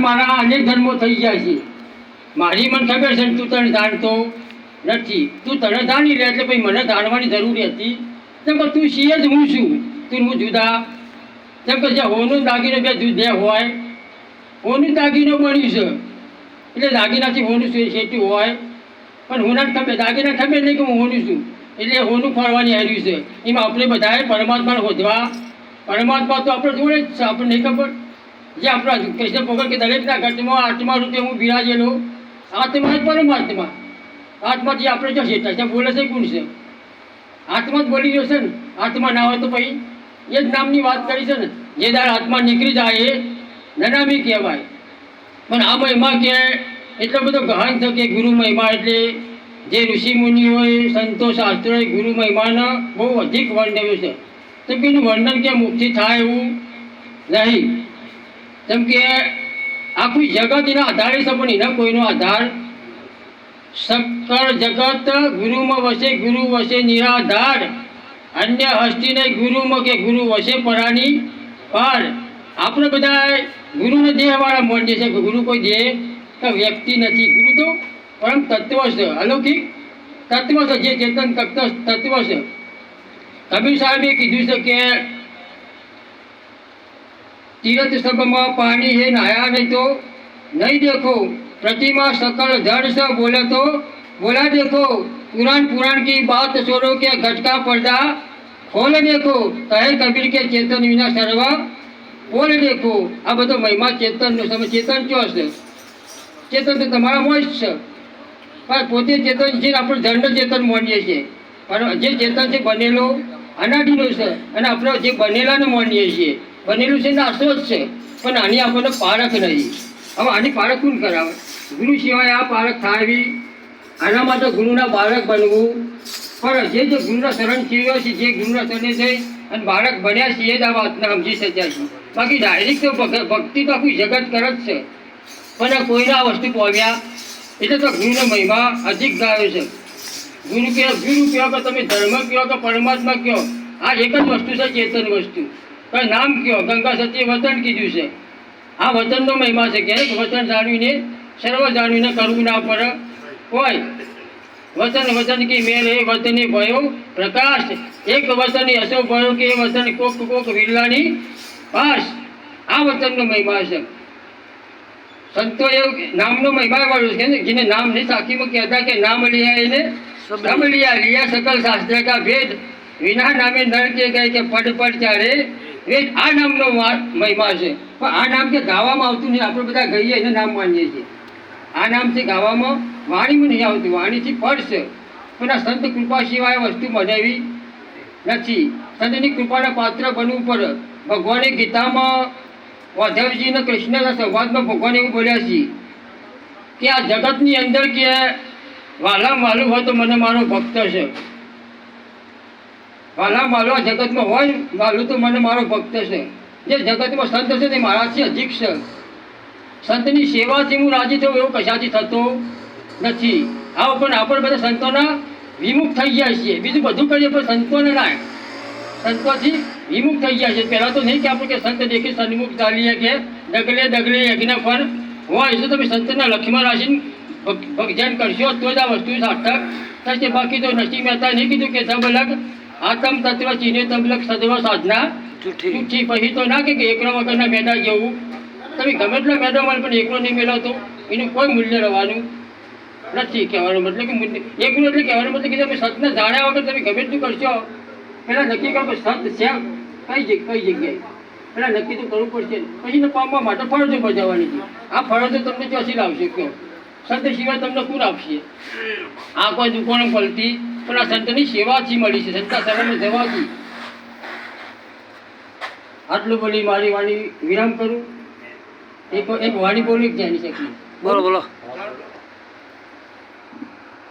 મારા અનેક જન્મો થઈ ગયા છે. મારી મને ખબર છે તું તને જાણતો નથી. તું તને જાણી લે એટલે ભાઈ મને જાણવાની જરૂરી હતી. જેમ કે તું છીએ જ હું છું, તું હું જુદા. જેમ કે જે હોનું દાગીનો બે જુદે હોય, હોનું દાગીનો બન્યું છે એટલે દાગીનાથી હોનું શેઠું હોય, પણ હોના ખબર દાગીના ખબર નહીં કે હું હોનું છું એટલે હોનું ફરવાની હાર્યું છે. એમાં આપણે બધાએ પરમાત્માને શોધવા. પરમાત્મા તો આપણે જોડે જ છે, આપણને નહીં ખબર. જે આપણા કૃષ્ણ ભગવાન કે દરેકના ઘટમાં આત્મા રૂપે હું બિરાજેલો. આત્મા જ પરમાત્મા. આત્મા જે આપણે જો છે ત્યાં બોલે છે કોણ છે? આત્મા જ બોલી રહ્યો છે ને. આત્મા ના હોય તો પછી એ જ નામની વાત કરી છે ને. જે દાર આત્મા નીકળી જાય એ નનામી કહેવાય. પણ આ મહિમા કે એટલો બધો ગહન છે કે ગુરુ મહિમા એટલે જે ઋષિ મુનિઓએ સંતો શાસ્ત્રોએ ગુરુ મહિમાને બહુ અધિક વર્ણવ્યું છે. તો કે એનું વર્ણન કે મુક્તિ થાય એવું નહીં. જેમ કે આખું જગત એના આધારે છે, પણ એના કોઈનો આધાર સકળ જગત ગુરુમાં વસે, ગુરુ વસે નિરાધાર. અન્ય હસ્તી નહીં ગુરુમાં કે ગુરુ વસે પરાની પાર. આપણે બધા ગુરુને દેહવાળા માનીએ છીએ કે ગુરુ કોઈ દેહ કે વ્યક્તિ નથી. ગુરુ તો પરમ તત્વ છે, અલૌકિક તત્વ છે, જે ચેતન તત્વ છે. કબીર સાહેબે કીધું છે કે तीरथ सब में पानी है नहाया नहीं तो नहीं देखो, प्रतिमा सकल धड़ से बोले तो बोला देखो, पुराण की बात छोड़ो के घटका पर्दा खोल देखो, कहे कबीर के चेतन विना सर्व बोल देखो. आ बधो महिमा चेतन नो समय. चेतन क्यों है? चेतन तो तमारा मोज है, पर पोते चेतन છે આપણે જન્મ ચેતન માનીએ છીએ. પણ જે ચેતન છે બનેલો અનાદિનો છે અને આપણે જે બનેલાને માનીએ છીએ. બનેલું છે નાશો જ છે, પણ આની આપણને પારખ નહીં. હવે આની પારખ કોણ કરાવે? ગુરુ સિવાય આ પારખ થાવી. આના માટે ગુરુના બાળક બનવું. પણ જે ગુરુના શરણ થયો છે, જે ગુરુના શરણે થઈ અને બાળક બન્યા છીએ જ આ વાતને સમજી શક્યા છે. બાકી ડાયરેક્ટ તો ભક્તિ તો આખું જગત કરે જ છે, પણ કોઈને આ વસ્તુ પામ્યા એટલે તો ગુરુનો મહિમા અધિક ગાયો છે. ગુરુ કહો કે તમે ધર્મ કહો કે પરમાત્મા કહો, આ એક જ વસ્તુ છે, ચેતન વસ્તુ. કઈ નામ કયો? ગંગા સતીએ વતન કીધું છે. આ વતનનો મહિમા છે. ક્યારેક વતન જાણવીને સર્વ જાણવીને કરવું ના પડે હોય. વતન કી મેલ હે વતને ભયો પ્રકાશ, એક વતન હસો ભયો કે વતન કોક વિરલાની પાસ. આ વતનનો મહિમા છે. સંતો એવું નામનો મહિમા વાળું છે ને, જેને નામ નહીં સાખીમાં કહેતા કે નામ લિયા એને સબ લિયા સકલ શાસ્ત્ર કા ભેદ, વિના નામે નર કે ગયે કે પડ ચારે વેદ. આ નામનો મહિમા છે. પણ આ નામ કે ગાવામાં આવતું નહીં. આપણે બધા ગઈએ એને નામ માનીએ છીએ. આ નામથી ગાવામાં વાણીમાં નહીં આવતું, વાણીથી પડ છે. પણ આ સંત કૃપા સિવાય વસ્તુ બનાવી નથી. સંતની કૃપાના પાત્ર બનવું પડે. ભગવાને ગીતામાં વાધવજીને કૃષ્ણના સંવાદમાં ભગવાન એવું બોલ્યા છે કે આ જગતની અંદર કે વાલા માલું હોય તો મને મારો ભક્ત છે. વાલા માલો આ જગતમાં હોય માલું તો મને મારો ભક્ત છે. જે જગતમાં સંત છે તે મારાથી અધિક છે. સંતની સેવાથી હું રાજી થઉં એવું કશાથી થતો નથી. આ પણ આપણે બધા સંતોના વિમુખ થઈ ગયા છીએ. બીજું બધું કરીએ પણ સંતોને ના. સંતોથી વિમુખ થઈ ગયા છે. પહેલાં તો નહીં કે આપણે કે સંત દેખી સન્મુખ ચાલીએ કે ડગલે યજ્ઞ ફળ હોય તો તમે સંતના લક્ષ્મણ રાશિને ભજન કરશો તો જ આ વસ્તુ સાર્થક થશે. બાકી તો નરસિંહ મહેતા નહીં કીધું કે સબ અલગ આતમ તત્વ ચીને તબલક સદવ સાધના જૂઠી. પછી તો ના કે એકલો વગરના મેદા જેવું. તમે ગમે એટલા મેદા મળે પણ એકલો નહીં મેળવતો એનું કોઈ મૂલ્ય રહેવાનું નથી. કહેવાનો મતલબ કે એકલું એટલે કહેવાનો મતલબ કે તમે સતને જાણ્યા વગર તમે ગમે એટલું કરશો. પહેલાં નક્કી કરો કે સત છે કઈ જગ્યાએ, પહેલાં નક્કી તો કરવું પડશે. પછી એને પામવા માટે ફરજો બજાવવાની છે. આ ફરજો તમને ચોથી લાવશે કહો? સંત સિવાય તમને કોણ આપશે? આ કોઈ દુકાનો પલતી પણ આ સંતની સેવાથી મળી છે, સંતા શરણમાં જવાથી. આટલું બોલી મારી વાણી વિરામ કરું. એક વાણી બોલી જ જાણી શકીએ. બોલો.